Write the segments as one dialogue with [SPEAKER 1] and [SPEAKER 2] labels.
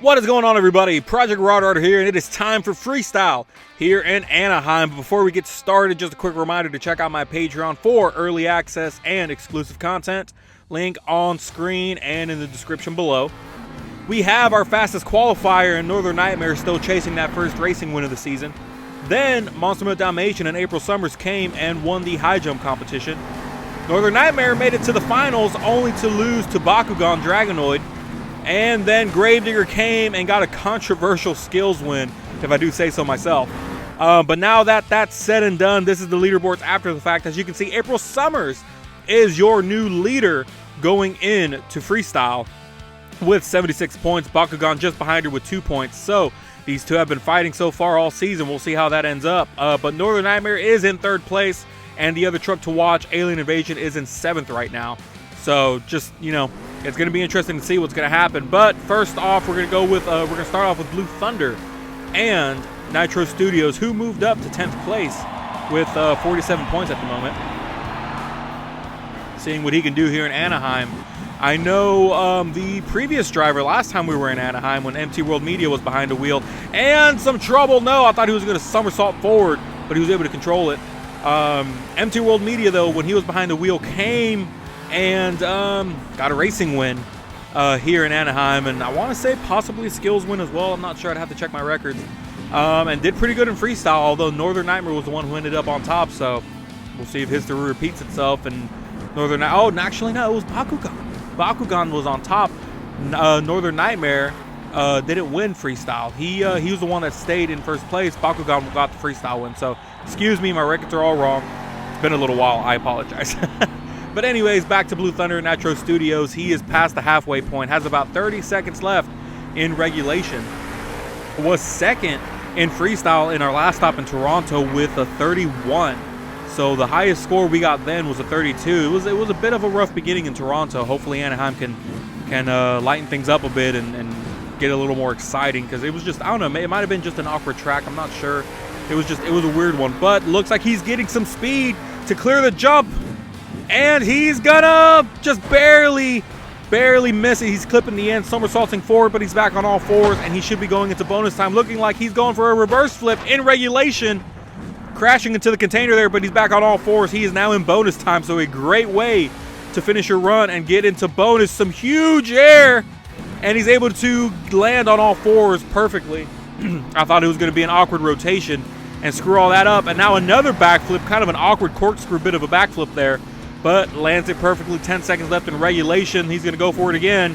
[SPEAKER 1] What is going on, everybody? Project Rodart here, and it is time for Freestyle here in Anaheim. But before we get started, just a quick reminder to check out my Patreon for early access and exclusive content. Link on screen and in the description below. We have our fastest qualifier in Northern Nightmare still chasing that first racing win of the season. Then Monster Mode Dalmatian and April Summers came and won the high jump competition. Northern Nightmare made it to the finals only to lose to Bakugan Dragonoid. And then Gravedigger came and got a controversial skills win, if I do say so myself. But now that that's said and done, this is the leaderboards after the fact. As you can see, April Summers is your new leader going in to Freestyle with 76 points. Bakugan just behind her with 2 points. So these two have been fighting so far all season. We'll see how that ends up. But Northern Nightmare is in third place, and the other truck to watch, Alien Invasion, is in 7th right now. So just, you know, it's going to be interesting to see what's going to happen. But first off, we're going to go with we're going to start off with Blue Thunder and Nitro Studios, who moved up to 10th place with 47 points at the moment. Seeing what he can do here in Anaheim. I know the previous driver last time we were in Anaheim when MT World Media was behind the wheel and some trouble. No, I thought he was going to somersault forward, but he was able to control it. MT World Media, though, when he was behind the wheel, came and got a racing win here in Anaheim, and I want to say possibly a skills win as well. I'm not sure. I'd have to check my records. And did pretty good in freestyle, although Northern Nightmare was the one who ended up on top, so we'll see if history repeats itself. And actually no, it was Bakugan. Bakugan was on top. Northern Nightmare didn't win freestyle. He was the one that stayed in first place. Bakugan got the freestyle win, so excuse me, my records are all wrong. It's been a little while. I apologize. But anyways, back to Blue Thunder Nitro Studios. He is past the halfway point, has about 30 seconds left in regulation. Was second in freestyle in our last stop in Toronto with a 31. So the highest score we got then was a 32. It was a bit of a rough beginning in Toronto. Hopefully Anaheim can lighten things up a bit and get a little more exciting, because it was just, I don't know, it might have been just an awkward track. I'm not sure. It was a weird one, but looks like he's getting some speed to clear the jump. And he's gonna just barely miss it. He's clipping the end, somersaulting forward, but he's back on all fours, and he should be going into bonus time. Looking like he's going for a reverse flip in regulation, crashing into the container there, but he's back on all fours. He is now in bonus time, so a great way to finish your run and get into bonus. Some huge air, and he's able to land on all fours perfectly. I thought it was going to be an awkward rotation and screw all that up, and now another backflip, kind of an awkward corkscrew bit of a backflip there. But lands it perfectly. 10 seconds left in regulation. He's going to go for it again.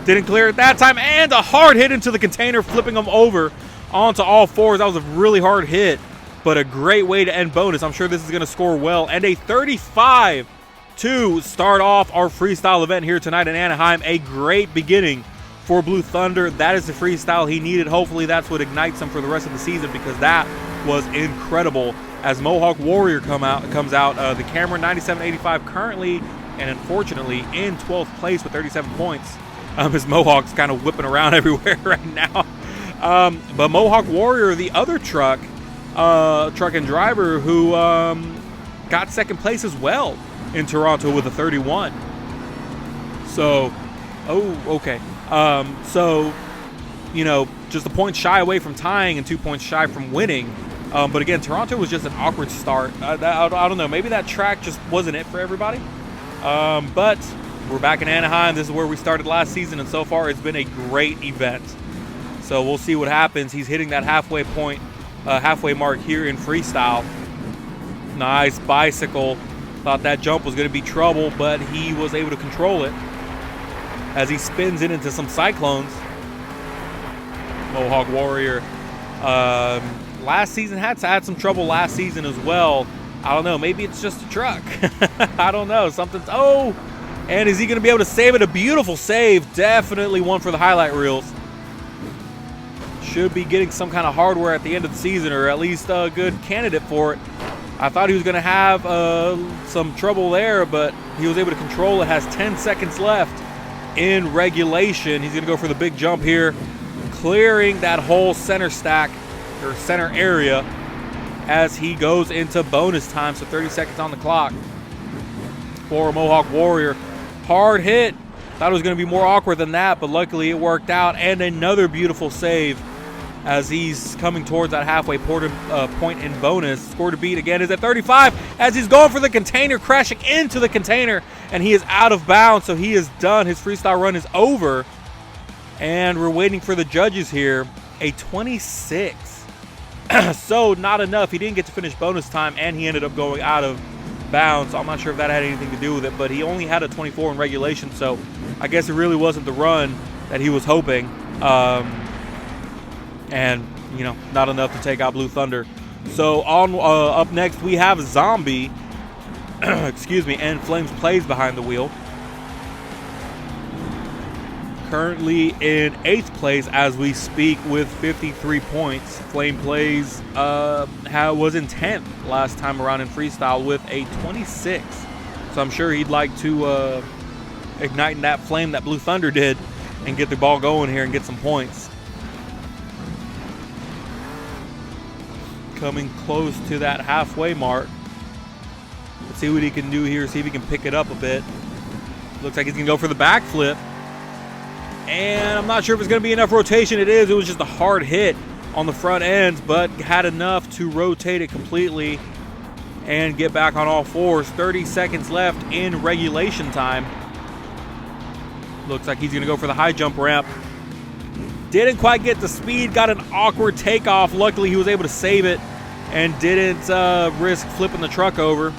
[SPEAKER 1] Didn't clear it that time. And a hard hit into the container, flipping him over onto all fours. That was a really hard hit, but a great way to end bonus. I'm sure this is going to score well. And a 35 to start off our freestyle event here tonight in Anaheim. A great beginning for Blue Thunder. That is the freestyle he needed. Hopefully that's what ignites him for the rest of the season, because that was incredible. As Mohawk Warrior comes out, the Cameron 9785 currently and unfortunately in 12th place with 37 points. His Mohawk's kind of whipping around everywhere right now. But Mohawk Warrior, the other truck and driver, who got second place as well in Toronto with a 31. So, okay. So, you know, just a point shy away from tying and 2 points shy from winning. But again, Toronto was just an awkward start. I don't know. Maybe that track just wasn't it for everybody. But we're back in Anaheim. This is where we started last season, and so far it's been a great event. So we'll see what happens. He's hitting that halfway mark here in freestyle. Nice bicycle. Thought that jump was going to be trouble, but he was able to control it as he spins it into some cyclones. Mohawk Warrior. Last season had some trouble last season as well. I don't know. Maybe it's just a truck. I don't know. Something's... Oh! And is he going to be able to save it? A beautiful save. Definitely one for the highlight reels. Should be getting some kind of hardware at the end of the season, or at least a good candidate for it. I thought he was going to have some trouble there, but he was able to control it. Has 10 seconds left in regulation. He's going to go for the big jump here, clearing that whole center stack, or center area, as he goes into bonus time. So 30 seconds on the clock for Mohawk Warrior. Hard hit. Thought it was going to be more awkward than that, but luckily it worked out. And another beautiful save as he's coming towards that halfway point in bonus. Score to beat again is at 35 as he's going for the container, crashing into the container, and he is out of bounds, so he is done. His freestyle run is over, and we're waiting for the judges here. A 26. So not enough. He didn't get to finish bonus time, and he ended up going out of bounds. So I'm not sure if that had anything to do with it, but he only had a 24 in regulation, so I guess it really wasn't the run that he was hoping. And, you know, not enough to take out Blue Thunder. So on up next, we have Zombie, excuse me, and Flames plays behind the wheel. Currently in 8th place as we speak with 53 points. Flame plays was in 10th last time around in freestyle with a 26. So I'm sure he'd like to ignite that flame that Blue Thunder did and get the ball going here and get some points. Coming close to that halfway mark. Let's see what he can do here, see if he can pick it up a bit. Looks like he's gonna go for the backflip. And I'm not sure if it's gonna be enough rotation. It is, it was just a hard hit on the front end, but had enough to rotate it completely and get back on all fours. 30 seconds left in regulation time. Looks like he's gonna go for the high jump ramp. Didn't quite get the speed, got an awkward takeoff. Luckily he was able to save it and didn't risk flipping the truck over.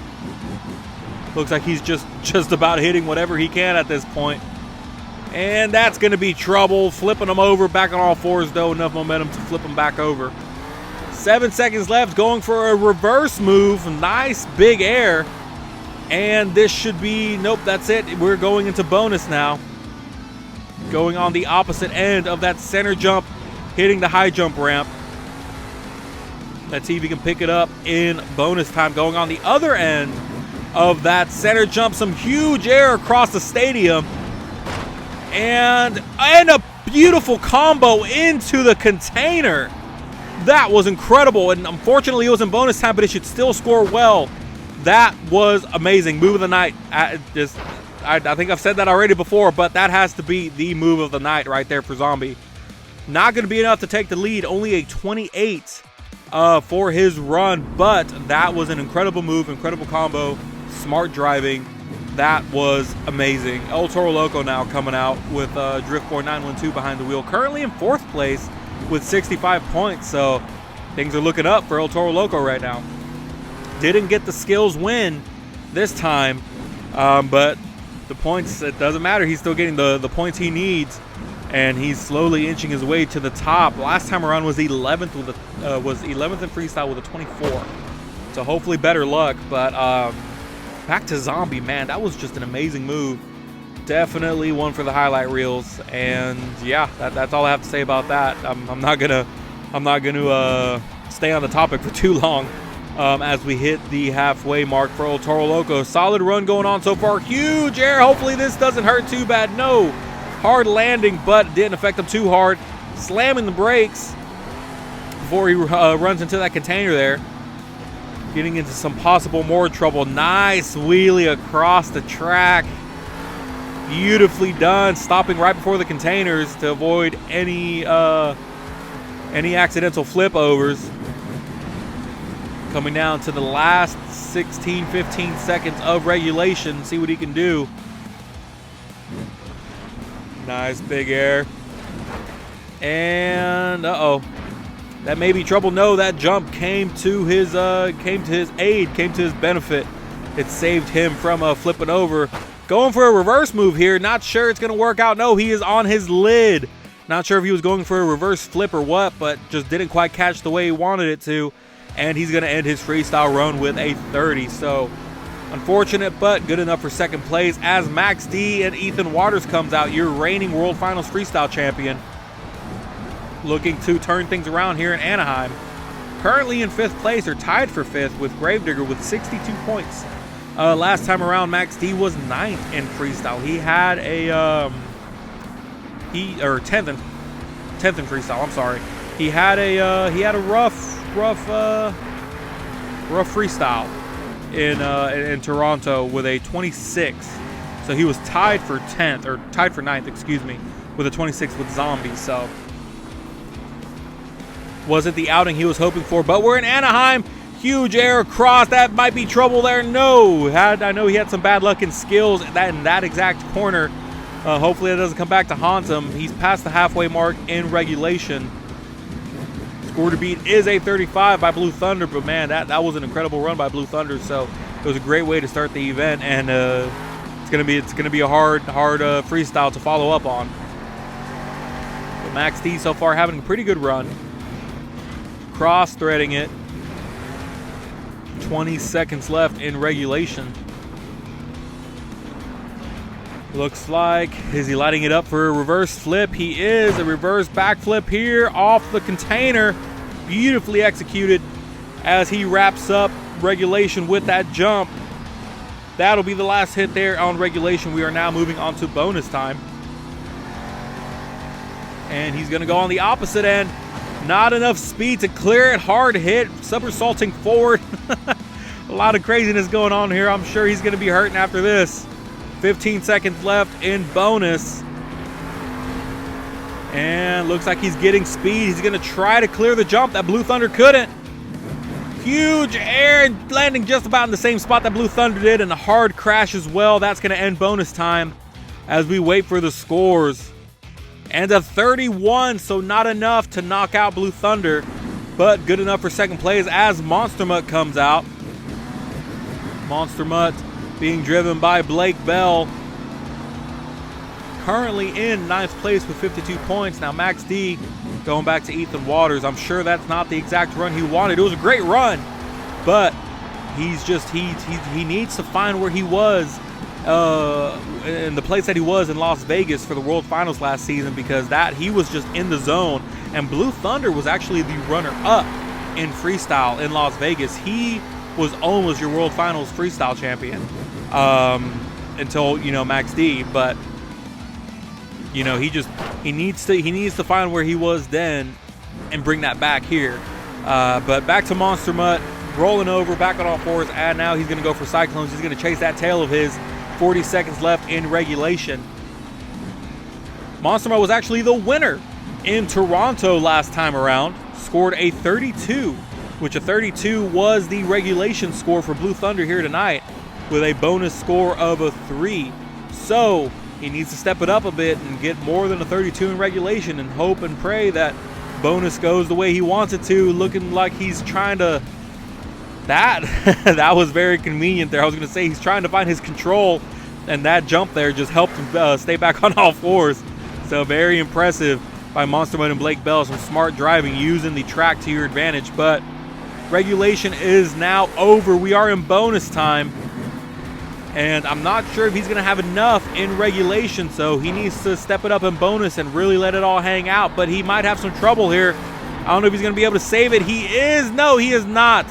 [SPEAKER 1] Looks like he's just about hitting whatever he can at this point. And that's gonna be trouble. Flipping him over, back on all fours though, enough momentum to flip him back over. 7 seconds left, going for a reverse move. Nice big air. And this should be, nope, that's it. We're going into bonus now. Going on the opposite end of that center jump, hitting the high jump ramp. Let's see if he can pick it up in bonus time. Going on the other end of that center jump, some huge air across the stadium. And a beautiful combo into the container. That was incredible, and unfortunately it was in bonus time, but it should still score well. That was amazing. Move of the night. I think I've said that already before, but that has to be the move of the night right there for Zombie. Not going to be enough to take the lead. Only a 28 for his run, but that was an incredible move, incredible combo, smart driving. That was amazing. El Toro Loco now coming out with Driftboard 912 behind the wheel. Currently in 4th place with 65 points, so things are looking up for El Toro Loco right now. Didn't get the skills win this time, but the points, it doesn't matter. He's still getting the points he needs, and he's slowly inching his way to the top. Last time around was 11th with was 11th in freestyle with a 24. So hopefully better luck. But back to Zombie, man, that was just an amazing move. Definitely one for the highlight reels. And yeah, that's all I have to say about that. I'm not gonna stay on the topic for too long. As we hit the halfway mark for El Toro Loco. Solid run going on so far. Huge air. Hopefully this doesn't hurt too bad. No. Hard landing, but didn't affect him too hard. Slamming the brakes before he runs into that container there. Getting into some possible more trouble. Nice wheelie across the track. Beautifully done. Stopping right before the containers to avoid any accidental flip overs. Coming down to the last 16, 15 seconds of regulation. See what he can do. Nice big air. And that may be trouble. No, that jump came to his aid, came to his benefit. It saved him from flipping over. Going for a reverse move here. Not sure it's gonna work out. No, he is on his lid. Not sure if he was going for a reverse flip or what, but just didn't quite catch the way he wanted it to. And he's going to end his freestyle run with a 30. So, unfortunate, but good enough for 2nd place as Max D and Ethan Waters comes out, your reigning World Finals freestyle champion. Looking to turn things around here in Anaheim. Currently in 5th place, or tied for 5th, with Gravedigger with 62 points. Last time around, Max D was 9th in freestyle. He had a 10th in freestyle. I'm sorry. He had a rough freestyle in Toronto with a 26. So he was tied for 10th, or tied for 9th, excuse me, with a 26 with Zombies. So wasn't the outing he was hoping for, but we're in Anaheim. Huge air across. That might be trouble there. No, I know he had some bad luck and skills in that exact corner. Hopefully it doesn't come back to haunt him. He's past the halfway mark in regulation. Score to beat is a 35 by Blue Thunder, but man, that was an incredible run by Blue Thunder. So it was a great way to start the event, and it's gonna be a hard freestyle to follow up on. But Max D so far having a pretty good run. Cross threading it. 20 seconds left in regulation. Looks like, is he lighting it up for a reverse flip? He is. A reverse backflip here off the container. Beautifully executed as he wraps up regulation with that jump. That'll be the last hit there on regulation. We are now moving on to bonus time. And he's going to go on the opposite end. Not enough speed to clear it. Hard hit. Somersaulting forward. A lot of craziness going on here. I'm sure he's going to be hurting after this. 15 seconds left in bonus. And looks like he's getting speed. He's going to try to clear the jump that Blue Thunder couldn't. Huge air and landing just about in the same spot that Blue Thunder did, and a hard crash as well. That's going to end bonus time as we wait for the scores. And a 31, so not enough to knock out Blue Thunder, but good enough for second place as Monster Mutt comes out. Monster Mutt being driven by Blake Bell. Currently in 9th place with 52 points. Now Max D going back to Ethan Waters. I'm sure that's not the exact run he wanted. It was a great run, but he's just, he needs to find where he was in the place that he was in Las Vegas for the World Finals last season, because he was just in the zone. And Blue Thunder was actually the runner-up in freestyle in Las Vegas. He was almost your World Finals freestyle champion until, Max D. But he needs to find where he was then and bring that back here. But back to Monster Mutt, rolling over, back on all fours, and now he's going to go for Cyclones. He's going to chase that tail of his. 40 seconds left in regulation. Monster Mutt was actually the winner in Toronto last time around. Scored a 32, which a 32 was the regulation score for Blue Thunder here tonight, with a bonus score of a 3. So he needs to step it up a bit and get more than a 32 in regulation, and hope and pray that bonus goes the way he wants it to. Looking like he's trying to... That was very convenient there. I was going to say he's trying to find his control, and that jump there just helped him stay back on all fours. So very impressive by Monster Mutt and Blake Bell. Some smart driving, using the track to your advantage. But regulation is now over. We are in bonus time, and I'm not sure if he's going to have enough in regulation, so he needs to step it up in bonus and really let it all hang out. But he might have some trouble here. I don't know if he's going to be able to save it. He is. No, he is not.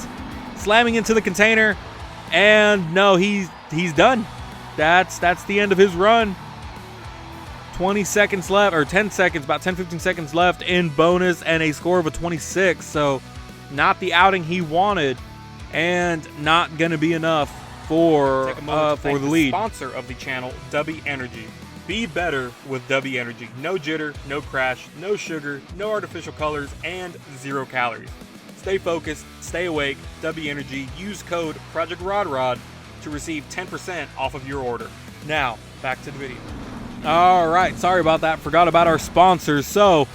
[SPEAKER 1] Slamming into the container, and no, he's done. That's the end of his run. 20 seconds left, or 10 seconds, about 10-15 seconds left in bonus, and a score of a 26. So not the outing he wanted, and not going to be enough for the lead.
[SPEAKER 2] Sponsor of the channel, W Energy. Be better with W Energy. No jitter, no crash, no sugar, no artificial colors, and 0 calories. Stay focused, stay awake, W Energy. Use code PROJECTRODROD to receive 10% off of your order. Now, back to the video.
[SPEAKER 1] All right, sorry about that. Forgot about our sponsors. So,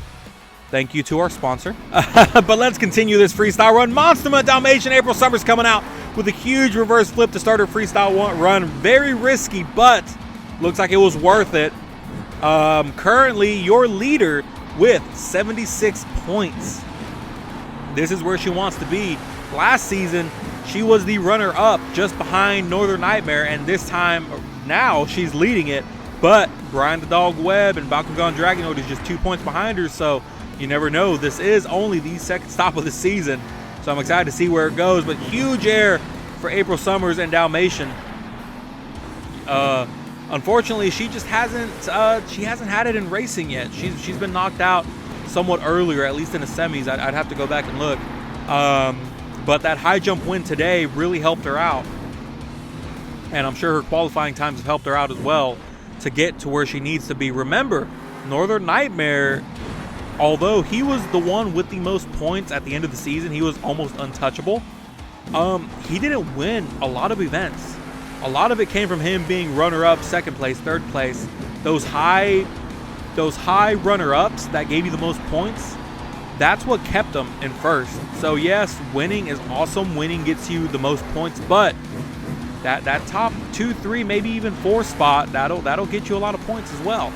[SPEAKER 1] thank you to our sponsor. But let's continue this freestyle run. Monster Mutt Dalmatian, April Summers coming out with a huge reverse flip to start her freestyle run. Very risky, but looks like it was worth it. Currently, your leader with 76 points. This is where she wants to be. Last season, she was the runner-up just behind Northern Nightmare, and this time, now, she's leading it. But Brian the Dog Webb and Bakugan Dragonoid is just 2 points behind her, so you never know. This is only the second stop of the season, so I'm excited to see where it goes. But huge air for April Summers and Dalmatian. Unfortunately, she just hasn't had it in racing yet. She's been knocked out somewhat earlier, at least in the semis. I'd have to go back and look. But that high jump win today really helped her out. And I'm sure her qualifying times have helped her out as well to get to where she needs to be. Remember, Northern Nightmare, although he was the one with the most points at the end of the season, he was almost untouchable. He didn't win a lot of events. A lot of it came from him being runner-up, second place, third place. Those high runner-ups that gave you the most points, that's what kept him in first. So yes, winning is awesome. Winning gets you the most points, but that top 2, 3, maybe even 4 spot, that'll get you a lot of points as well.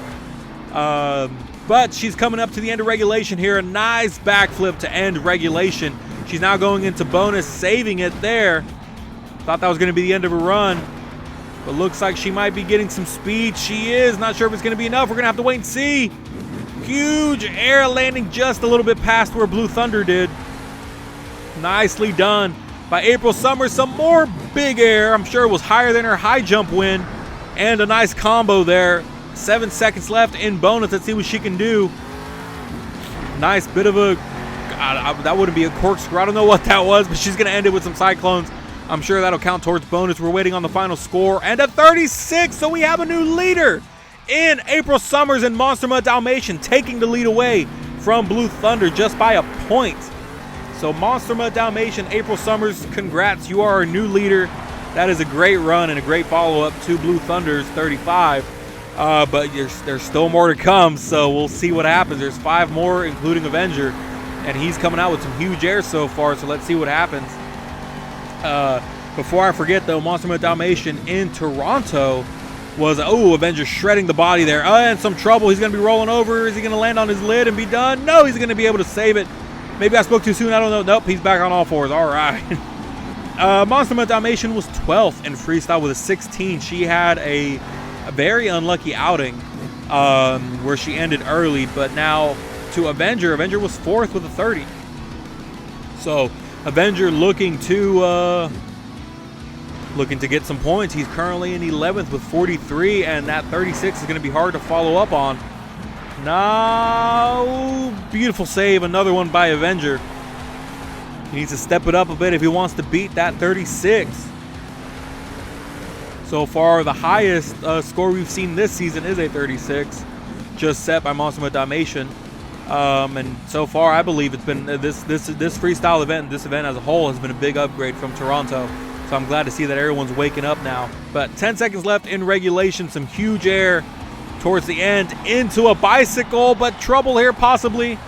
[SPEAKER 1] But she's coming up to the end of regulation here. A nice backflip to end regulation. She's now going into bonus, saving it there. Thought that was going to be the end of her run, but looks like she might be getting some speed. She is. Not sure if it's going to be enough. We're going to have to wait and see. Huge air landing just a little bit past where Blue Thunder did. Nicely done by April Summers. Some more big air. I'm sure it was higher than her high jump win. And a nice combo there. 7 seconds left in bonus. Let's see what she can do. Nice bit of a... God, that wouldn't be a corkscrew. I don't know what that was, but she's going to end it with some cyclones. I'm sure that'll count towards bonus. We're waiting on the final score. And a 36, so we have a new leader in April Summers and Monster Mud Dalmatian, taking the lead away from Blue Thunder just by a point. So Monster Mud Dalmatian, April Summers, congrats. You are our new leader. That is a great run and a great follow-up to Blue Thunder's 35. But there's still more to come, so we'll see what happens. There's 5 more, including Avenger, and he's coming out with some huge air so far, so let's see what happens. Before I forget, though, Monster Mud Dalmatian in Toronto was, Avenger shredding the body there. And some trouble. He's going to be rolling over. Is he going to land on his lid and be done? No, he's going to be able to save it. Maybe I spoke too soon. I don't know. Nope, he's back on all fours. All right. Monster Mud Dalmatian was 12th in freestyle with a 16. She had a very unlucky outing where she ended early, but now to Avenger. Avenger was 4th with a 30. So Avenger looking to get some points. He's currently in 11th with 43, and that 36 is going to be hard to follow up on. Now, beautiful save, another one by Avenger. He needs to step it up a bit if he wants to beat that 36. So far, the highest score we've seen this season is a 36, just set by Monster Mud Dalmatian. And so far, I believe it's been this freestyle event, this event as a whole, has been a big upgrade from Toronto. So I'm glad to see that everyone's waking up now. But 10 seconds left in regulation. Some huge air towards the end into a bicycle, but trouble here possibly.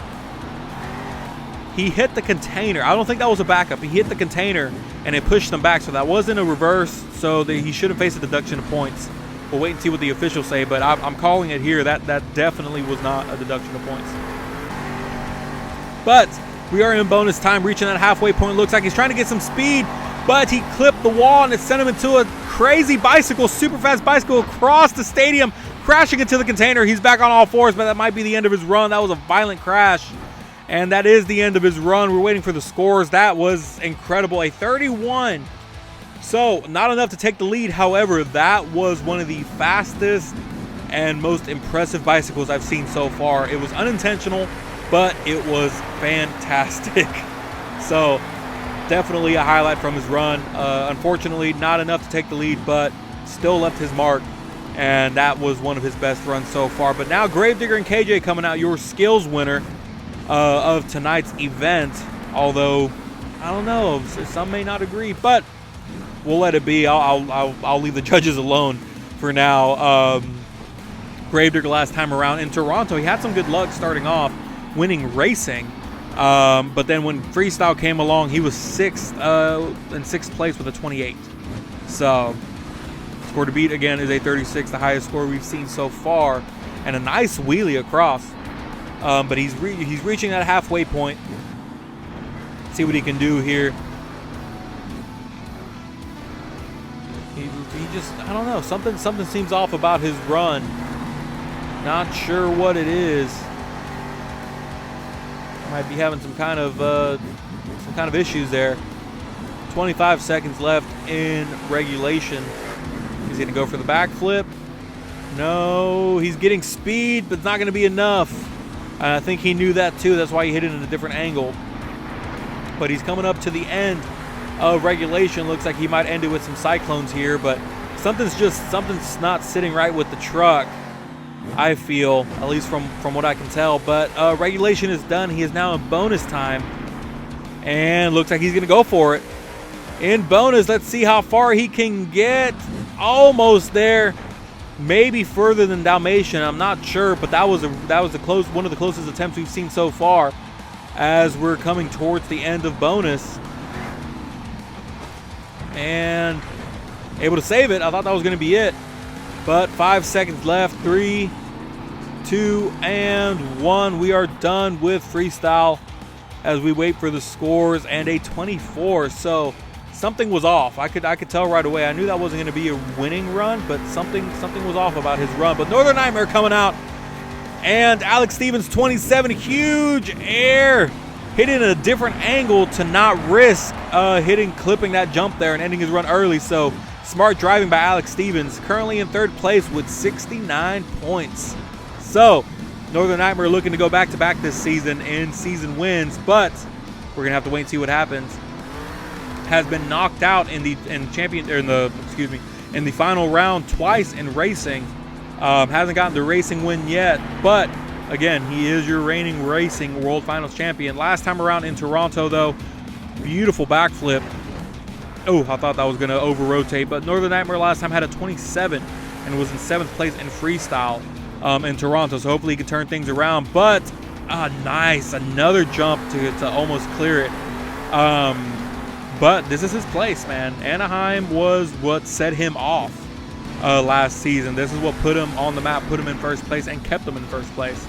[SPEAKER 1] He hit the container. I don't think that was a backup. He hit the container and it pushed him back. So that wasn't a reverse. So he shouldn't face a deduction of points. We'll wait and see what the officials say, but I'm calling it here. That definitely was not a deduction of points. But we are in bonus time, reaching that halfway point. Looks like he's trying to get some speed, but he clipped the wall and it sent him into a crazy bicycle, super fast bicycle across the stadium, crashing into the container. He's back on all fours, but that might be the end of his run. That was a violent crash, and that is the end of his run. We're waiting for the scores. That was incredible, a 31. So not enough to take the lead. However, that was one of the fastest and most impressive bicycles I've seen so far. It was unintentional, but it was fantastic. So definitely a highlight from his run. Unfortunately, not enough to take the lead, but still left his mark, and that was one of his best runs so far. But now Gravedigger and KJ coming out, your skills winner of tonight's event. Although, I don't know, some may not agree, but we'll let it be. I'll leave the judges alone for now. Gravedigger last time around in Toronto, he had some good luck starting off, winning racing. But then when freestyle came along, he was in 6th place with a 28. So score to beat again is a 36, the highest score we've seen so far, and a nice wheelie across. But he's reaching that halfway point. See what he can do here. He just, I don't know, something seems off about his run. Not sure what it is. Might be having some kind of issues there. 25 seconds left in regulation. He's going to go for the backflip. No, he's getting speed, but it's not going to be enough. And I think he knew that too. That's why he hit it in a different angle. But he's coming up to the end of regulation. Looks like he might end it with some cyclones here, but something's not sitting right with the truck, I feel, at least from what I can tell. But regulation is done. He is now in bonus time, and looks like he's gonna go for it. In bonus, let's see how far he can get. Almost there, maybe further than Dalmatian. I'm not sure, but that was one of the closest attempts we've seen so far, as we're coming towards the end of bonus. And able to save it. I thought that was going to be it, but 5 seconds left. 3, 2, and 1. We are done with freestyle as we wait for the scores, and a 24. So something was off. I could tell right away. I knew that wasn't going to be a winning run, but something was off about his run. But Northern Nightmare coming out, and Alex Stevens 27, huge air, hitting a different angle to not risk clipping that jump there and ending his run early. So smart driving by Alex Stevens, currently in 3rd place with 69 points. So Northern Nightmare looking to go back-to-back this season in season wins, but we're gonna have to wait and see what happens. Has been knocked out in the final round twice in racing. Hasn't gotten the racing win yet, but again, he is your reigning racing world finals champion. Last time around in Toronto, though, beautiful backflip. Oh, I thought that was going to over-rotate, but Northern Nightmare last time had a 27 and was in 7th place in freestyle in Toronto, so hopefully he can turn things around. But nice, another jump to almost clear it. But this is his place, man. Anaheim was what set him off last season. This is what put him on the map, put him in 1st place, and kept him in 1st place.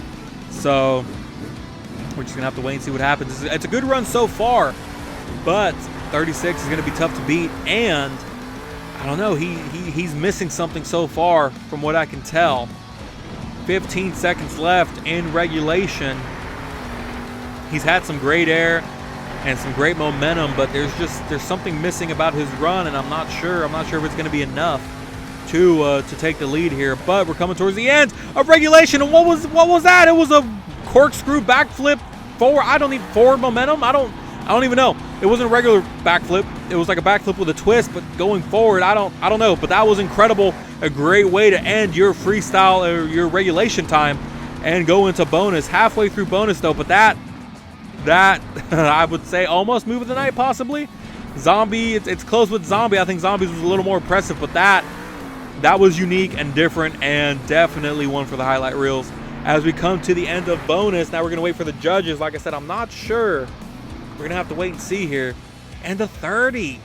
[SPEAKER 1] So we're just gonna have to wait and see what happens. It's a good run so far, but 36 is gonna be tough to beat. And I don't know, he's missing something so far from what I can tell. 15 seconds left in regulation. He's had some great air and some great momentum, but there's something missing about his run, and I'm not sure if it's going to be enough to take the lead here. But we're coming towards the end of regulation, and what was that? It was a corkscrew backflip forward. I don't need forward momentum. I don't even know. It wasn't a regular backflip. It was like a backflip with a twist, but going forward, I don't know. But that was incredible. A great way to end your freestyle or your regulation time and go into bonus. Halfway through bonus though, but that I would say almost move of the night, possibly. Zombie, it's close with Zombie. I think Zombies was a little more impressive, but that was unique and different, and definitely one for the highlight reels. As we come to the end of bonus, now we're gonna wait for the judges. Like I said, I'm not sure. We're gonna have to wait and see here. And a 30.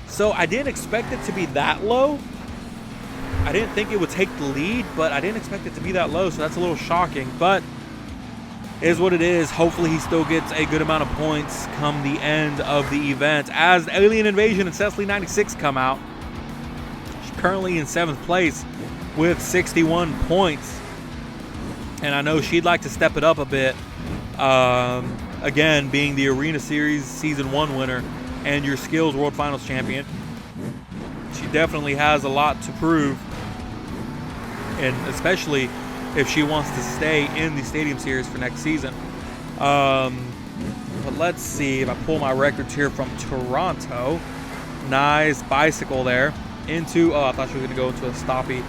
[SPEAKER 1] So I didn't expect it to be that low. I didn't think it would take the lead, but I didn't expect it to be that low, so that's a little shocking. But it is what it is. Hopefully he still gets a good amount of points come the end of the event. As Alien Invasion and Cecily 96 come out, she's currently in 7th place with 61 points. And I know she'd like to step it up a bit. Again, being the Arena Series Season 1 winner and your Skills World Finals champion, she definitely has a lot to prove. And especially if she wants to stay in the Stadium Series for next season. But let's see if I pull my records here from Toronto. Nice bicycle there into, I thought she was going to go into a stoppie.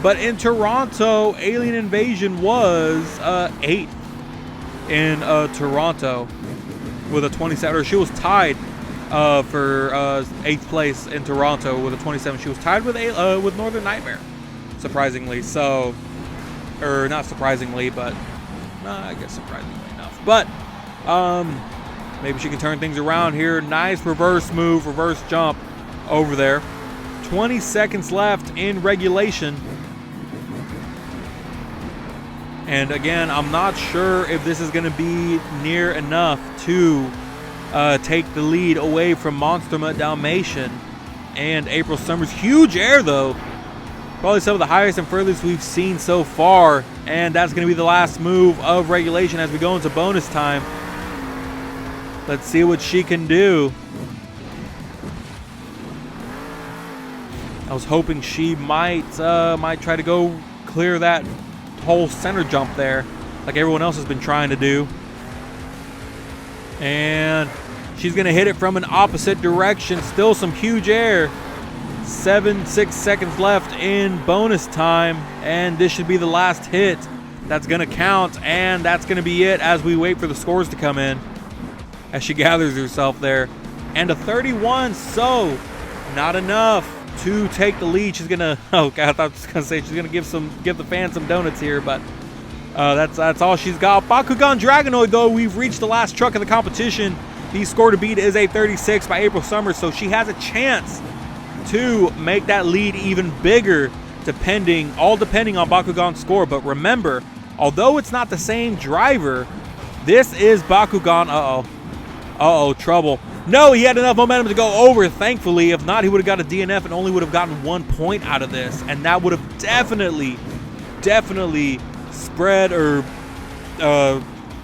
[SPEAKER 1] But in Toronto, Alien Invasion was 8th in Toronto with a 27, or she was tied for 8th place in Toronto with a 27. She was tied with Northern Nightmare, surprisingly. So, or not surprisingly, but I guess surprisingly enough. But maybe she can turn things around here. Nice reverse move, reverse jump over there. 20 seconds left in regulation. And again, I'm not sure if this is going to be near enough to take the lead away from Monster Mutt Dalmatian and April Summers. Huge air though. Probably some of the highest and furthest we've seen so far. And that's going to be the last move of regulation as we go into bonus time. Let's see what she can do. I was hoping she might try to go clear that whole center jump there like everyone else has been trying to do. And she's going to hit it from an opposite direction. Still some huge air. 6 seconds left in bonus time, and this should be the last hit that's going to count, and that's going to be it as we wait for the scores to come in as she gathers herself there. And a 31, so not enough to take the lead. She's going to, oh God, I thought I was going to say she's going to give the fans some donuts here, but that's all she's got. Bakugan Dragonoid, though, we've reached the last truck of the competition. The score to beat is a 36 by April Summers, so she has a chance to make that lead even bigger, depending on Bakugan's score. But remember, although it's not the same driver, this is Bakugan. Uh-oh, trouble. No, he had enough momentum to go over, thankfully. If not, he would have got a DNF and only would have gotten 1 point out of this, and that would have definitely spread or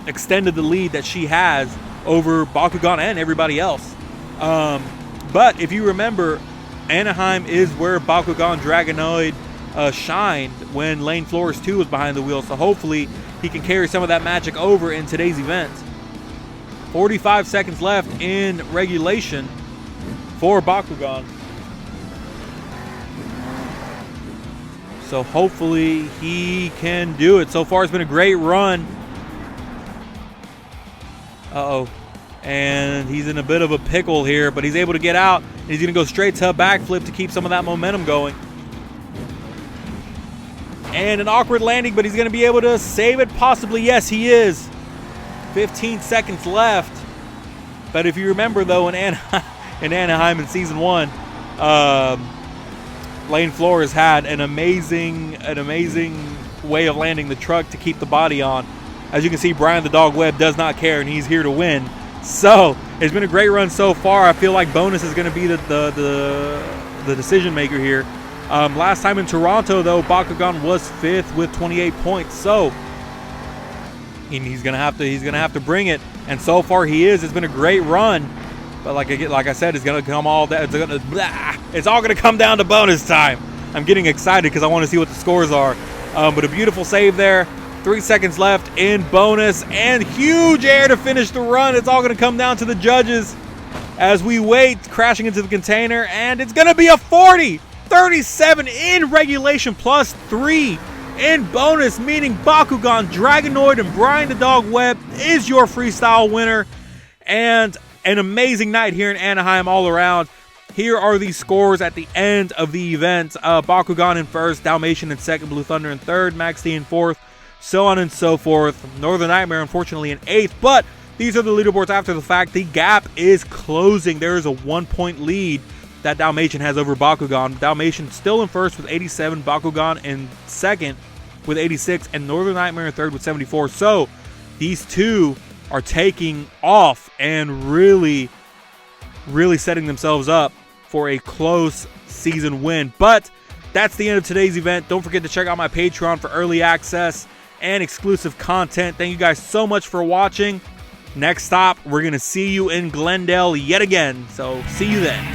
[SPEAKER 1] extended the lead that she has over Bakugan and everybody else. But if you remember, Anaheim is where Bakugan Dragonoid shined when Lane Flores 2 was behind the wheel, so hopefully he can carry some of that magic over in today's event. 45 seconds left in regulation for Bakugan. So hopefully he can do it. So far it's been a great run. Uh-oh. And he's in a bit of a pickle here, but he's able to get out. He's going to go straight to a backflip to keep some of that momentum going. And an awkward landing, but he's going to be able to save it possibly. Yes, he is. 15 seconds left. But if you remember, though, in Anaheim in Season 1, Lane Flores had an amazing way of landing the truck to keep the body on. As you can see, Brian the Dog Webb does not care, and he's here to win. So it's been a great run so far. I feel like bonus is going to be the decision maker here. Last time in Toronto, though, Bakugan was 5th with 28 points. So he's gonna have to bring it, and so far he is. It's been a great run, but like I said, it's gonna come all that. It's all gonna come down to bonus time. I'm getting excited because I want to see what the scores are. But a beautiful save there. 3 seconds left in bonus, and huge air to finish the run. It's all going to come down to the judges as we wait, crashing into the container, and it's going to be a 40. 37 in regulation plus 3 in bonus, meaning Bakugan Dragonoid and Brian the Dog Webb is your freestyle winner. And an amazing night here in Anaheim all around. Here are the scores at the end of the event. Bakugan in first, Dalmatian in second, Blue Thunder in third, Max D in fourth, so on and so forth. Northern Nightmare, unfortunately, in 8th, but these are the leaderboards after the fact. The gap is closing. There is a 1-point lead that Dalmatian has over Bakugan. Dalmatian still in first with 87, Bakugan in second with 86, and Northern Nightmare in third with 74. So these two are taking off and really setting themselves up for a close season win. But that's the end of today's event. Don't forget to check out my Patreon for early access and exclusive content. Thank you guys so much for watching. Next stop, we're going to see you in Glendale yet again. So see you then.